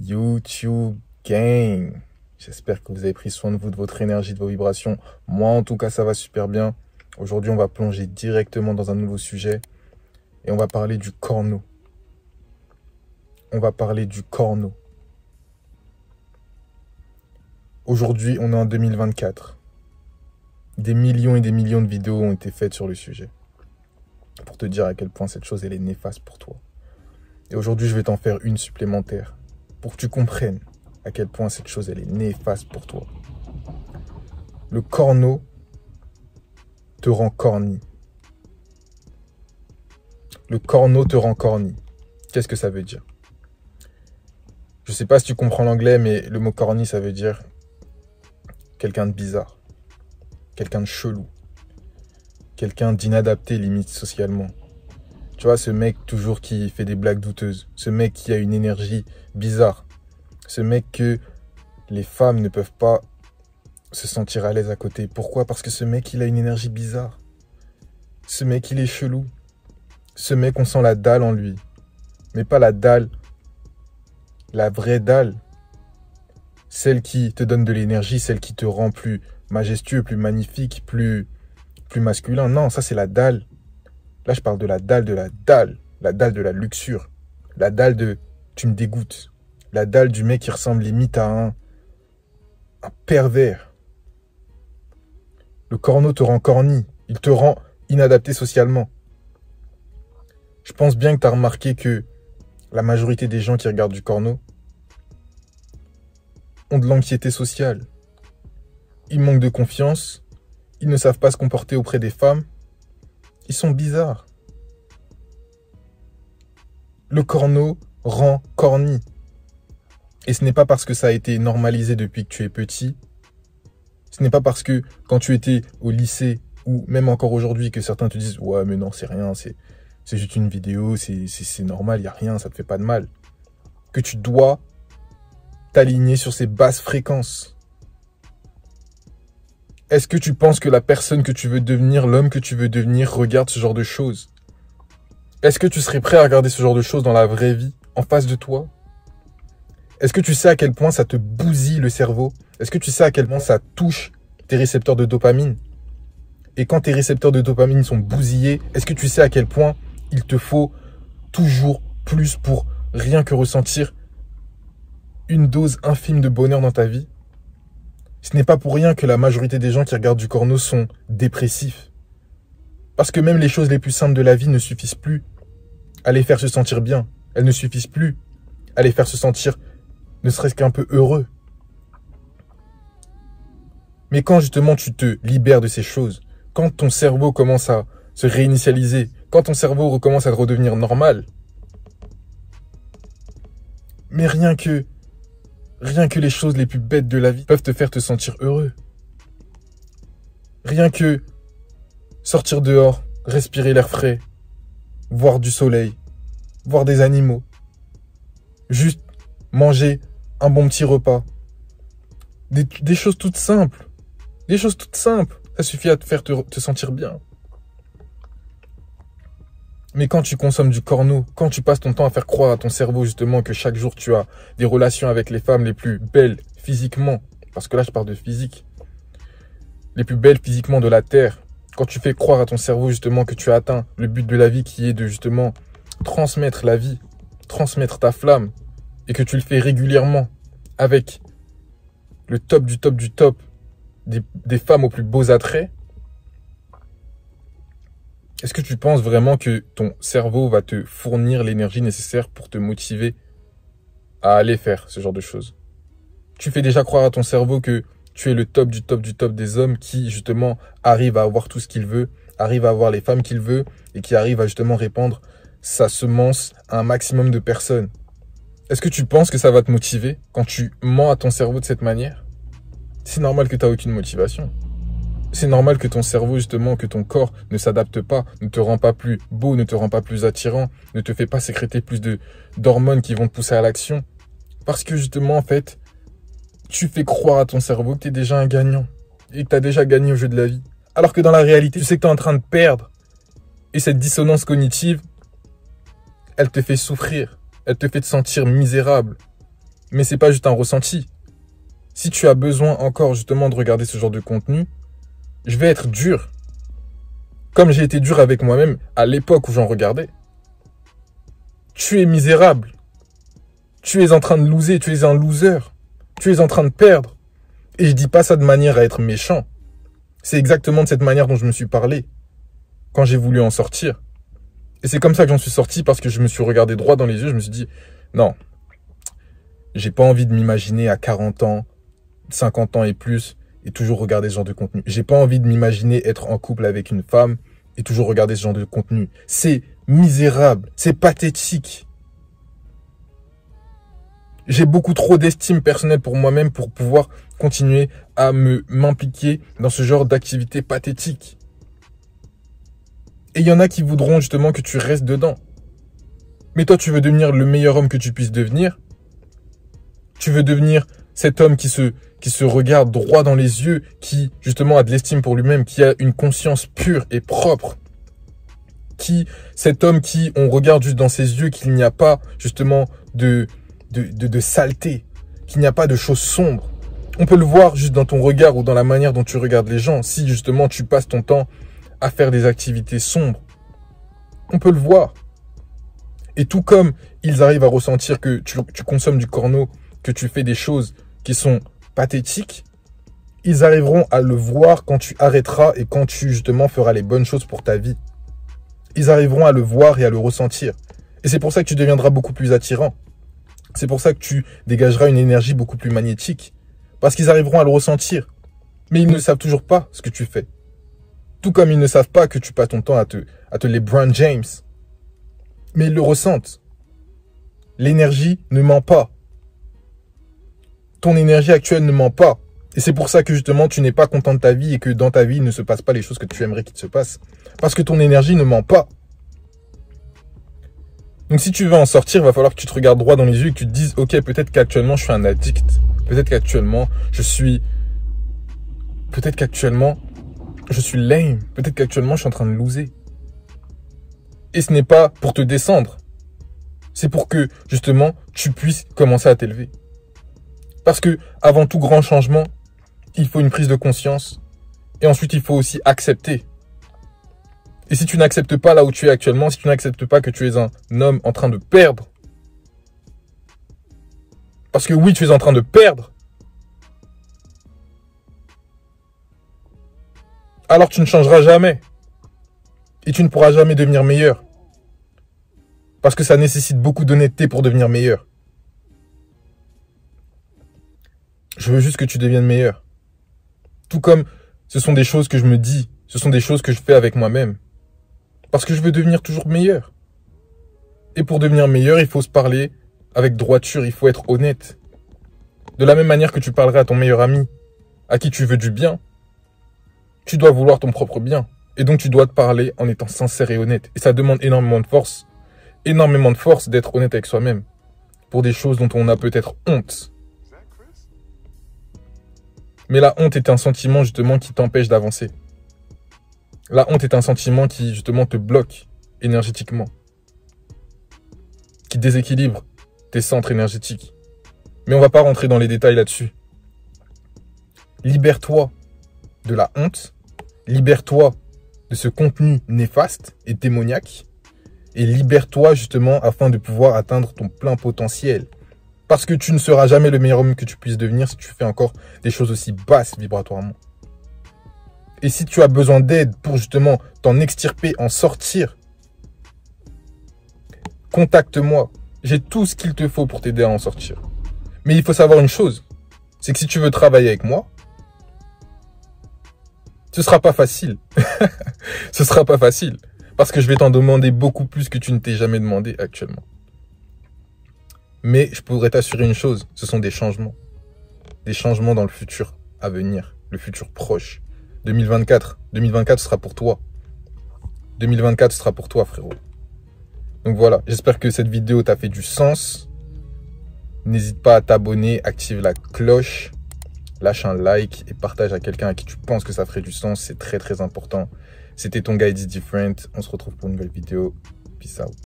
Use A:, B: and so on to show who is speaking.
A: YouTube Gang. J'espère que vous avez pris soin de vous, de votre énergie, de vos vibrations. Moi, en tout cas, ça va super bien. Aujourd'hui, on va plonger directement dans un nouveau sujet et on va parler du corno. On va parler du corno. Aujourd'hui, on est en 2024. Des millions et des millions de vidéos ont été faites sur le sujet pour te dire à quel point cette chose elle est néfaste pour toi. Et aujourd'hui, je vais t'en faire une supplémentaire pour que tu comprennes à quel point cette chose elle est néfaste pour toi. Le corno te rend corny. Le corno te rend corny. Qu'est-ce que ça veut dire? Je sais pas si tu comprends l'anglais, mais le mot corny, ça veut dire quelqu'un de bizarre, quelqu'un de chelou, quelqu'un d'inadapté limite socialement. Tu vois, ce mec toujours qui fait des blagues douteuses, ce mec qui a une énergie bizarre, ce mec que les femmes ne peuvent pas se sentir à l'aise à côté. Pourquoi? Parce que ce mec, il a une énergie bizarre. Ce mec, il est chelou. Ce mec, on sent la dalle en lui. Mais pas la dalle, la vraie dalle. Celle qui te donne de l'énergie, celle qui te rend plus majestueux, plus magnifique, plus masculin. Non, ça c'est la dalle. Là, je parle de la dalle de la dalle. La dalle de la luxure. La dalle de « tu me dégoûtes ». La dalle du mec qui ressemble limite à un pervers. Le corno te rend corny. Il te rend inadapté socialement. Je pense bien que tu as remarqué que la majorité des gens qui regardent du corno ont de l'anxiété sociale. Ils manquent de confiance. Ils ne savent pas se comporter auprès des femmes. Ils sont bizarres. Le corno rend corny. Et ce n'est pas parce que ça a été normalisé depuis que tu es petit. Ce n'est pas parce que quand tu étais au lycée ou même encore aujourd'hui que certains te disent « Ouais, mais non, c'est rien, c'est juste une vidéo, c'est normal, il n'y a rien, ça ne te fait pas de mal. » Que tu dois t'aligner sur ces basses fréquences. Est-ce que tu penses que la personne que tu veux devenir, l'homme que tu veux devenir, regarde ce genre de choses? Est-ce que tu serais prêt à regarder ce genre de choses dans la vraie vie, en face de toi? Est-ce que tu sais à quel point ça te bousille le cerveau? Est-ce que tu sais à quel point ça touche tes récepteurs de dopamine? Et quand tes récepteurs de dopamine sont bousillés, est-ce que tu sais à quel point il te faut toujours plus pour rien que ressentir une dose infime de bonheur dans ta vie? Ce n'est pas pour rien que la majorité des gens qui regardent du corno sont dépressifs. Parce que même les choses les plus simples de la vie ne suffisent plus à les faire se sentir bien. Elles ne suffisent plus à les faire se sentir ne serait-ce qu'un peu heureux. Mais quand justement tu te libères de ces choses, quand ton cerveau commence à se réinitialiser, quand ton cerveau recommence à redevenir normal, mais rien que les choses les plus bêtes de la vie peuvent te faire te sentir heureux. Rien que sortir dehors, respirer l'air frais, voir du soleil, voir des animaux, juste manger un bon petit repas. Des choses toutes simples. Des choses toutes simples. Ça suffit à te faire te sentir bien. Mais quand tu consommes du corno, quand tu passes ton temps à faire croire à ton cerveau justement que chaque jour tu as des relations avec les femmes les plus belles physiquement, parce que là je parle de physique, les plus belles physiquement de la Terre, quand tu fais croire à ton cerveau justement que tu as atteint le but de la vie qui est de justement transmettre la vie, transmettre ta flamme, et que tu le fais régulièrement avec le top du top du top des femmes aux plus beaux attraits, est-ce que tu penses vraiment que ton cerveau va te fournir l'énergie nécessaire pour te motiver à aller faire ce genre de choses? Tu fais déjà croire à ton cerveau que tu es le top du top du top des hommes qui, justement, arrivent à avoir tout ce qu'il veut, arrivent à avoir les femmes qu'il veut et qui arrivent à, justement, répandre sa semence à un maximum de personnes. Est-ce que tu penses que ça va te motiver quand tu mens à ton cerveau de cette manière? C'est normal que tu n'as aucune motivation. C'est normal que ton cerveau, justement, que ton corps ne s'adapte pas, ne te rend pas plus beau, ne te rend pas plus attirant, ne te fait pas sécréter plus d'hormones qui vont te pousser à l'action. Parce que, justement, en fait, tu fais croire à ton cerveau que tu es déjà un gagnant et que tu as déjà gagné au jeu de la vie. Alors que dans la réalité, tu sais que tu es en train de perdre. Et cette dissonance cognitive, elle te fait souffrir. Elle te fait te sentir misérable. Mais c'est pas juste un ressenti. Si tu as besoin encore justement de regarder ce genre de contenu, je vais être dur. Comme j'ai été dur avec moi-même à l'époque où j'en regardais. Tu es misérable. Tu es en train de loser, tu es un loser. Tu es en train de perdre. Et je dis pas ça de manière à être méchant. C'est exactement de cette manière dont je me suis parlé quand j'ai voulu en sortir. Et c'est comme ça que j'en suis sorti, parce que je me suis regardé droit dans les yeux, je me suis dit, non, j'ai pas envie de m'imaginer à 40 ans, 50 ans et plus, et toujours regarder ce genre de contenu. J'ai pas envie de m'imaginer être en couple avec une femme et toujours regarder ce genre de contenu. C'est misérable, c'est pathétique. J'ai beaucoup trop d'estime personnelle pour moi-même pour pouvoir continuer à m'impliquer dans ce genre d'activité pathétique. Et il y en a qui voudront justement que tu restes dedans. Mais toi, tu veux devenir le meilleur homme que tu puisses devenir. Tu veux devenir cet homme qui se regarde droit dans les yeux, qui justement a de l'estime pour lui-même, qui a une conscience pure et propre. Cet homme qui, on regarde juste dans ses yeux qu'il n'y a pas justement de saleté, qu'il n'y a pas de choses sombres. On peut le voir juste dans ton regard ou dans la manière dont tu regardes les gens. Si justement tu passes ton temps à faire des activités sombres, on peut le voir. Et tout comme ils arrivent à ressentir que tu consommes du porno, que tu fais des choses qui sont pathétiques, ils arriveront à le voir quand tu arrêteras et quand tu justement feras les bonnes choses pour ta vie. Ils arriveront à le voir et à le ressentir. Et c'est pour ça que tu deviendras beaucoup plus attirant. C'est pour ça que tu dégageras une énergie beaucoup plus magnétique. Parce qu'ils arriveront à le ressentir. Mais ils ne savent toujours pas ce que tu fais. Tout comme ils ne savent pas que tu passes ton temps à te LeBron James. Mais ils le ressentent. L'énergie ne ment pas. Ton énergie actuelle ne ment pas. Et c'est pour ça que justement tu n'es pas content de ta vie et que dans ta vie il ne se passe pas les choses que tu aimerais qu'il se passe. Parce que ton énergie ne ment pas. Donc si tu veux en sortir, il va falloir que tu te regardes droit dans les yeux et que tu te dises, ok, peut-être qu'actuellement je suis un addict. Peut-être qu'actuellement je suis lame. Peut-être qu'actuellement je suis en train de loser. Et ce n'est pas pour te descendre. C'est pour que justement tu puisses commencer à t'élever. Parce que avant tout grand changement, il faut une prise de conscience. Et ensuite, il faut aussi accepter. Et si tu n'acceptes pas là où tu es actuellement, si tu n'acceptes pas que tu es un homme en train de perdre, parce que oui, tu es en train de perdre, alors tu ne changeras jamais. Et tu ne pourras jamais devenir meilleur. Parce que ça nécessite beaucoup d'honnêteté pour devenir meilleur. Je veux juste que tu deviennes meilleur. Tout comme ce sont des choses que je me dis, ce sont des choses que je fais avec moi-même. Parce que je veux devenir toujours meilleur. Et pour devenir meilleur, il faut se parler avec droiture, il faut être honnête. De la même manière que tu parlerais à ton meilleur ami, à qui tu veux du bien, tu dois vouloir ton propre bien. Et donc tu dois te parler en étant sincère et honnête. Et ça demande énormément de force d'être honnête avec soi-même. Pour des choses dont on a peut-être honte. Mais la honte est un sentiment justement qui t'empêche d'avancer. La honte est un sentiment qui justement te bloque énergétiquement. Qui déséquilibre tes centres énergétiques. Mais on va pas rentrer dans les détails là-dessus. Libère-toi de la honte. Libère-toi de ce contenu néfaste et démoniaque. Et libère-toi justement afin de pouvoir atteindre ton plein potentiel. Parce que tu ne seras jamais le meilleur homme que tu puisses devenir si tu fais encore des choses aussi basses vibratoirement. Et si tu as besoin d'aide pour justement t'en extirper, en sortir, contacte-moi. J'ai tout ce qu'il te faut pour t'aider à en sortir. Mais il faut savoir une chose, c'est que si tu veux travailler avec moi, ce sera pas facile. Ce sera pas facile. Parce que je vais t'en demander beaucoup plus que tu ne t'es jamais demandé actuellement. Mais je pourrais t'assurer une chose, ce sont des changements. Des changements dans le futur à venir, le futur proche. 2024 sera pour toi. 2024 sera pour toi, frérot. Donc voilà, j'espère que cette vidéo t'a fait du sens. N'hésite pas à t'abonner, active la cloche, lâche un like et partage à quelqu'un à qui tu penses que ça ferait du sens. C'est très très important. C'était ton guide is different. On se retrouve pour une nouvelle vidéo. Peace out.